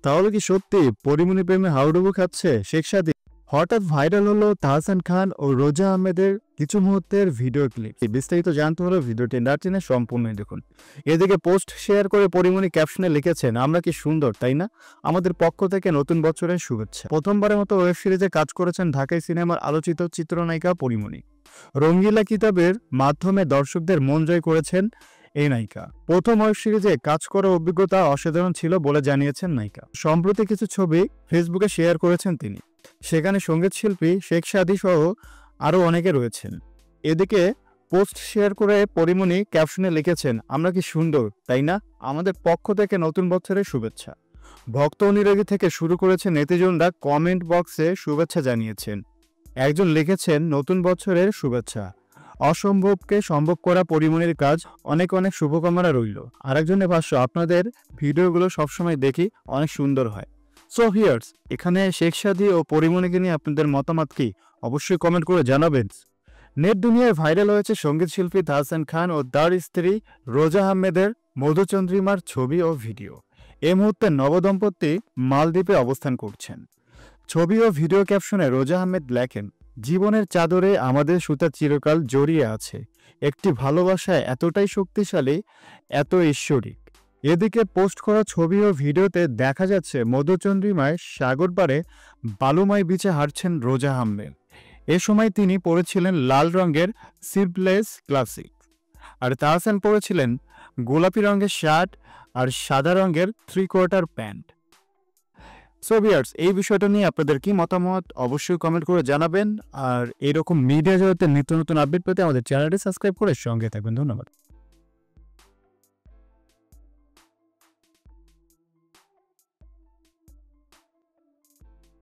তাহলে কি সত্যি পরিমণি প্রেমে হাউডুবু খাচ্ছে শেখ সাদী? হঠাৎ ভাইরাল হলো তাহসান খান ও রোজা আহমেদের কিছু মুহূর্তের ভিডিও ক্লিপ। বিস্তারিত জানতে হলে ভিডিওটি না টেনে সম্পূর্ণই দেখুন। এদিকে পোস্ট শেয়ার করে পরিমণি ক্যাপশনে লিখেছেন, আমরা কি সুন্দর তাই না, আমাদের পক্ষ থেকে নতুন বছরের শুভেচ্ছা। প্রথমবারের মতো ওয়েব সিরিজে কাজ করেছেন ঢাকাই সিনেমার আলোচিত চিত্রনায়িকা পরিমণি। রঙ্গিলা কিতাবের মাধ্যমে দর্শকদের মন জয় করেছেন এই নায়িকা। প্রথম ওয়েব সিরিজে কাজ করার অভিজ্ঞতা অসাধারণ ছিল বলে জানিয়েছেন নায়িকা। সম্প্রতি কিছু ছবি ফেসবুকে শেয়ার করেছেন তিনি। সেখানে সঙ্গীত শিল্পী শেখ সাদী সহ আরও অনেকে রয়েছেন। এদিকে পোস্ট শেয়ার করে পরিমণি ক্যাপশনে লিখেছেন, আমরা কি সুন্দর তাই না, আমাদের পক্ষ থেকে নতুন বছরের শুভেচ্ছা। ভক্ত অনুরাগী থেকে শুরু করেছে নেটিজনরা কমেন্ট বক্সে শুভেচ্ছা জানিয়েছেন। একজন লিখেছেন, নতুন বছরের শুভেচ্ছা, অসম্ভবকে সম্ভব করা পরিমণির কাজ, অনেক অনেক শুভকামনা রইল। আরেকজনের ভাষ্য, আপনাদের ভিডিওগুলো সবসময় দেখি, অনেক সুন্দর হয়। সো হিয়ার্স, এখানে শেখ সাদী ও পরিমণিকে নিয়ে আপনাদের মতামত কি অবশ্যই কমেন্ট করে জানাবেন। নেট দুনিয়ায় ভাইরাল হয়েছে সঙ্গীত শিল্পী তাহসান খান ও তার স্ত্রী রোজা আহমেদের মধুচন্দ্রিমার ছবি ও ভিডিও। এই মুহূর্তে নবদম্পতি মালদ্বীপে অবস্থান করছেন। ছবি ও ভিডিও ক্যাপশনে রোজা আহমেদ লেখেন, জীবনের চাদরে আমাদের সুতা চিরকাল জড়িয়ে আছে, একটি ভালোবাসা এতটাই শক্তিশালী, এত ঈশ্বরিক। এদিকে পোস্ট করা ছবি ও ভিডিওতে দেখা যাচ্ছে মধুচন্দ্রিমায় সাগর পাড়ে বালুময় বিচে হাঁটছেন রোজা আহমেদ। এ সময় তিনি পরেছিলেন লাল রঙের স্লিভলেস ক্লাসিক, আর তাহসান পরেছিলেন গোলাপি রঙের শার্ট আর সাদা রঙের 3/4 প্যান্ট। সো ভিউয়ার্স, এই বিষয়টা নিয়ে আপনাদের কি মতামত অবশ্যই কমেন্ট করে জানাবেন। আর এরকম মিডিয়া জগতের নিত্য নতুন আপডেট পেতে আমাদের চ্যানেলটি সাবস্ক্রাইব করে সঙ্গে থাকবেন। ধন্যবাদ।